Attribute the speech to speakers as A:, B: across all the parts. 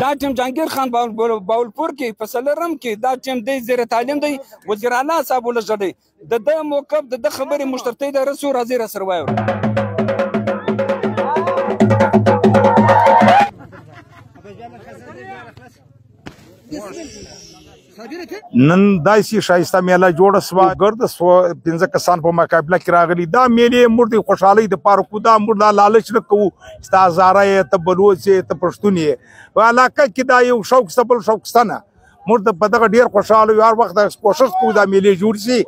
A: دا ټیم جهانګیر خان باولپور کې په څلورم کې دا ټیم دی زیر تعلیم دی وزیر اعلی صاحب ولږه دی د ده موقف د ده خبرې مشترطې ده رسو راځي راسره وایو
B: نن داسې ښایسته میله جوړه سوه ګرد 15 کسان په مقابله کې راغلي دا میلې موږ د خوشحالۍ دپاره کوو دا موږ دا لالچ نه کوو چې ته هزاره یې ته بلوچ یې ته پښتون یې په علاقه کې دا یو شوق شته بل شوق شته نه موږ په دغه ډېر خوشحاله یو هر وخت کوشش کوو دا میلې جوړ شي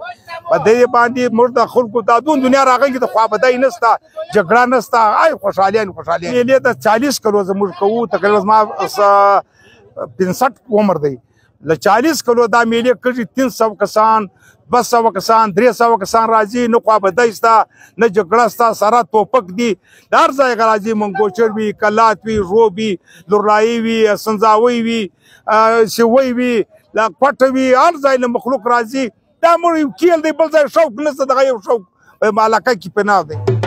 B: په دې باندې موږ د خلکو دا دون دنیا راغلي د خوابدۍ نشته جګړه نشته آی خوشحالیان میلې ته 40 کلو زموږ کوو تقریبا زما 65 عمر دی له 40 کلو دا میلې کړي 300 کسان 200 کسان 300 کسان راځي نه خوابدۍ شته نه جګړه شته سره توپک دي د هر ځای راځي منګوچر وي کلات وي روب وي لورلایي وي سنځاوی وي سوی وي لا کوټه وي هر ځای له مخلوق راځي دا موږ کیل دی بل ځای شوق نشته دغه یو شوق علاقه کې پناه دی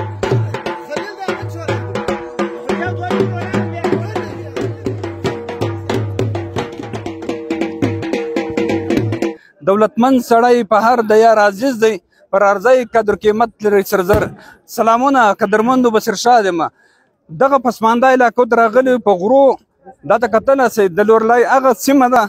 A: دولتمند سړی په هر دیار عزیز دی پر ارزی قدر قیمت لري سرزر سلامونه قدرمندو بصیر شاه یم دغه پسمانده علاقو ته راغلي په غرو دا ته کتلی سئ د لورلای هغه سیمه ده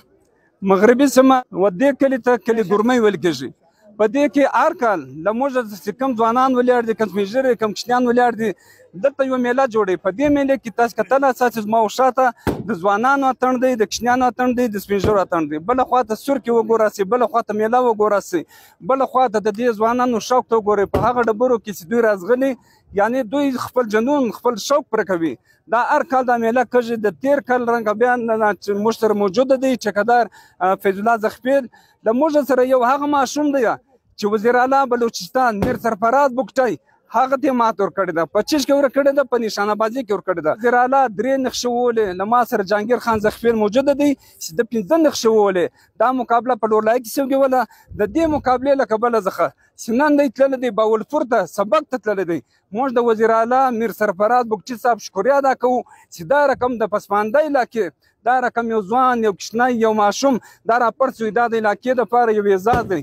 A: مغربي سیمه و دې کلي ته کلي ګورمۍ ویل کېږي په دې کې هر کال له موږ چې کوم ځوانان ولاړ دي کوم سپین ږیري کوم کوچنیان ولاړ دي دلته یوه میله جوړوي په دې میلې کې تاسو کتلی اساس زما شاته د ځوانانو اتڼ دی د کوچنیانو اتڼ دی د سپین ږیرو اتڼ دی بله خواته سورکې وګوراسئ بله خواته میله وګوراسئ بله خواته د دې ځوانانو شوق ته وګورئ په هغه ډبرو کې چې دوی راځغلي یعنی دوی خپل جنون خپل شوق پوره کوي دا هر کال دا میله کېږي د تېر کال رنګه بیا موږ سره موجوده دی چکدار فیض الله زخپیل له موږ سره یو هغه ماشوم دی چې وزیر اعلی بلوچستان میر سرفراز بوکټی هغه ته مات ورکړې ده 25 کې ورکړې ده په نشانه بازي کې ورکړې ده وزیر اعلی 3 نقشې وولې له ما سره جهانګیر خان زخپیل موجوده دی چې د 15 نقشې وولې دا مقابله په لورلای کې سوګوله د دې مقابلې له کبله ځخه سنن دی تللی دی باولپور ته سبق ته تللی دی موږ د وزیر اعلی میر سرفراز بوکچي صاحب شکریا ادا کوو چې دا رقم د پسمانده علاقې دا رقم یو ځوان یو کوچنی یو ماشوم دا راپرڅوي دا د علاقې دپاره یو اعزاز دی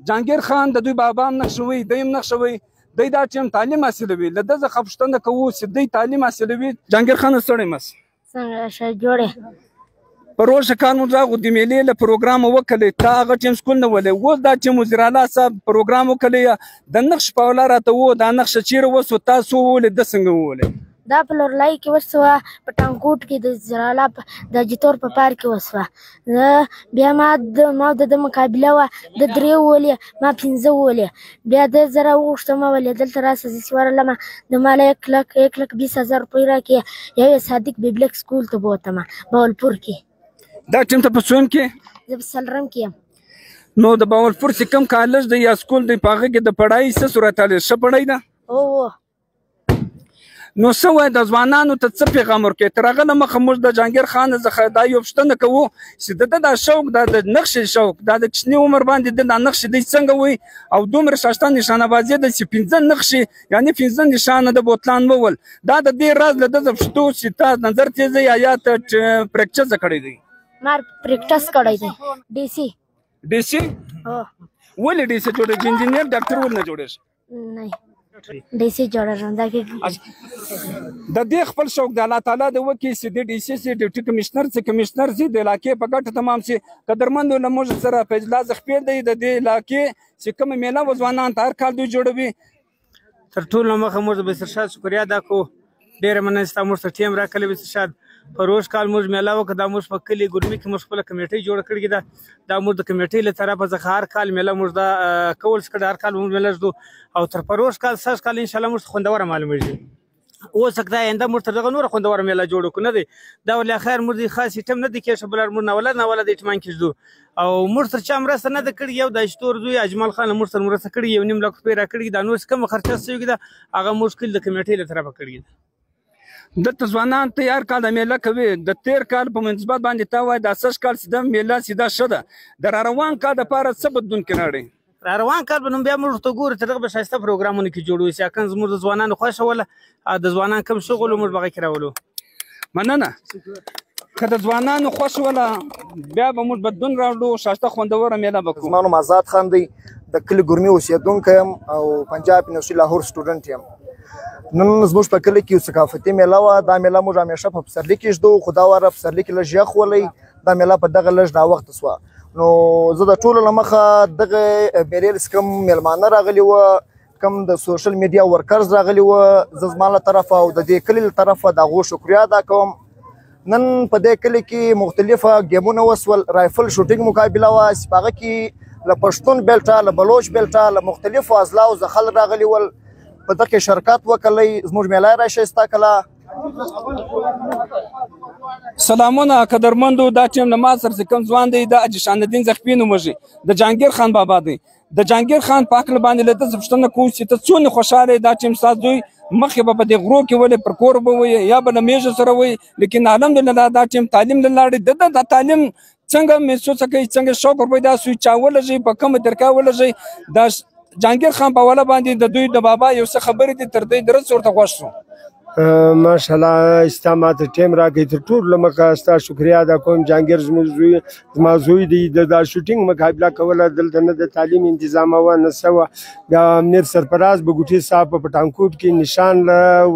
A: جهانګیر خان د دوی بابا هم نقشوي دی هم نقشوي دی دا ټیم تعلیم حاصلوي له ده څخه پوښتنه کوو چې دی تعلیم حاصلوي جهانګیر خان ستړی مس
C: څنګه ښه جوړې
A: په روژه کال موږ راغو د میلې له پروګرام وکړی تا هغه ټیم سکول نه ولې اوس دا ټیم وزیر اعلی صاحب پروګرام وکړی د نقش په ولا راته و دا نقشه چیرې وسو تاسو وولې ده څنګه وولې
C: دا په لورلای کې وسوه په ټانکوټ کې د وزیر اعلی د جیتور په پار کې وسوه بیا ما د مقابله وه د 3 وولې ما 15 وولې بیا د زره وغوښته ما ولې دلته راسه زه چې ورغلم د ماله 1,20,000 روپۍ راکړې یو یې صادق بیبلک سکول ته بوتم باولپور کې
A: دا ټیم ته په څوم کې
C: زه په څلرم کې یم
A: نو د باولپور چې کوم کالج دی یا سکول دی په هغه کې د پړهایي څه صورت حال ښه پړهایي ده نو څه وایي د ځوانانو ته څه پیغام ورکوي تر هغه نه مخه موږ د جهانګیر خان څخه دا یو پوښتنه کوو چې د ده دا شوق دا د نقشې شوق دا د کوچني عمر باندې د دا نقشې دی څنګه وایي او دومره ښایسته نشانه بازي ده چې 15 نقشې یعنې 15 نشانه د بوتلان وول دا د دې راز له ده د پوښتو چې تا نظر تېزوي یا ته پریکټس کړی دی
C: ما پریکټس کړی دی ډي سي
A: ولې ډي سي جوړېږي انجینر ډاکټر ولې نه جوړېږي
C: نه ډي سي جوړېږم دا کې
A: د دې خپل شوق د الله تعالی د وکړي چې د ډي سي سي ډیپټي کمشنر سي کمشنر سي د علاقې په ګټه تمام سي قدرمندو له موږ سره فیض الله زخپیل دی د دې علاقې چې کومه میله و ځوانان ته هر کال دوی جوړوي
D: تر ټولو مخه موږ د بصیر شاه شکریا ادا کوو ډېره مننه چې تا موږ ته ټیم راکړی بصیر شاه په روز کال موږ میله وکړه دا موږ په کلي ګورمي کې موږ خپله کمیټۍ جوړه کړې ده دا موږ د کمیټۍ له طرفه څخه هر کال میله موږ دا کول څخه هر کال موږ میله ږدو او تر پروژ کال سږ کال انشاءالله موږ ته خوندوره معلومیږي اوس سکتا آینده موږ تر دغه نوره خوندوره میله جوړه کړو نه دی دا ولې اخر موږ د خاص ایټم نه دی کېښه بله موږ ناوله د ایټمان کې ږدو او موږ تر چا مرسته نه ده کړې یو د اشتور زوی اجمل خان موږ سره مرسته کړې 1.5 لک روپۍ راکړي دا نور څه کومه خرچه شوې ده هغه موږ کلي د کمیټۍ له طرفه کړې ده
A: دلته ځوانان تیار کال د میله کوي د تیر کال په مناسبت باندې تا وایي دا سږ کال سیده میله سیده ښه ده د راروان کال دپاره څه بدلون کې راړی
D: راروان کال به نو بیا موږ ته ګورو چې دغه به ښایسته پروګرامونه کې جوړ وي چې زموږ د ځوانانو خوښه وله د ځوانان کم شغل و موږ به هغه کې راولو.
A: مننه. که د ځوانانو خوښ وله بیا به موږ بدلون راوړو ښایسته خوندوره میله به کوو.
E: زما نوم آزاد خان دی د کلي ګرمي اوسېدونکی یم او پنجاب یونیورسټي لاهور سټوډنټ یم. نن زموږ په کلي کې یو ثقافتي میله وه. دا میله موږ همیشه په پسرلي کې ږدو خو دا واره پسرلي کې لږ یخ ولی دا میله په دغه لږ ناوخته سوه. نو زه د ټولو له مخه دغه میلې څخه کوم میلمانه راغلي وه کوم د سوشل میډیا ورکرز راغلي وه زه زما له طرفه او د دې کلي له طرفه د هغو شکریه ادا کوم. نن په دې کلي کې مختلفه ګیمونه وسول. رایفل شوټینګ مقابله وه چې په هغه کې له پښتون بیلټه له بلوچ بیلټه له مختلفو اضلاعو څخه خلک راغلي ول په دغه کې شرکت وکړی. زموږ میله یې راښایسته کړه.
A: سلامونه قدرمندو. دا ټیم له ما سره چې کوم ځوان دی د جشان الدین زخمي نومېږي د جهانګیر خان بابا دی. د جهانګیر خان په هکله باندې له ده څه پوښتنه کوو چې ته څونه خوشحاله یې دا ټیم ستا زوی مخکې به په دې غرو کې ولې پر کور به وي یا به له میږو سره وي لیکن الحمدلله دا ټیم تعلیم له لارې د د تعلیم څنګه محسوسه کوي څنګه شوق پیدا سوی چا ولږي په کومه طریقه ولږي. دا جهانګیر خان په حواله باندې د دوی د بابا یو څه خبرې دي تر دې درس ورته خوښ شو.
F: ماشاءالله ستا ماته ټیم راکړئ تر ټولو له مخه ستا شکریه ادا کوم. جهانګیر زما زوی دی د شوټینګ مقابله کوله دلته نه د تعلیم انتظام وه نه څه وه. بیا امیر سرفراز بګوټي صاحب په پټانکوټ کې نشان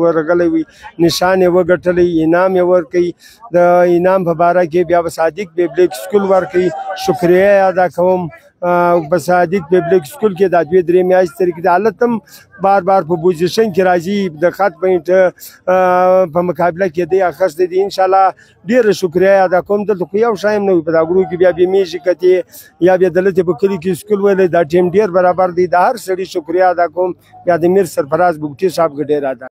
F: ورغلی وي نشان یې وګټلی انعام یې ورکوي. د انعام په باره کې بیا به صادق بیبلیک سکول ورکوي شکریه یې ادا کوم. په صادق پبلک سکول کې دا 2-3 میاشتې تېرې کړي. حالت هم بار بار په پوزیشن کې راځي د خط پوینټ په مقابله کې دی اخیستی دی. انشاءالله ډېره شکریه ادا کوم. دلته خو یو شی هم نه وي په دا ګروپ کې بیا میږي کتې یا بیا دلته په کلي کې سکول ویلی دا ټیم ډېر برابر دی. د هر سړي شکریه ادا کوم. بیا د میر سرفراز بګټي صاحب ډېر ادا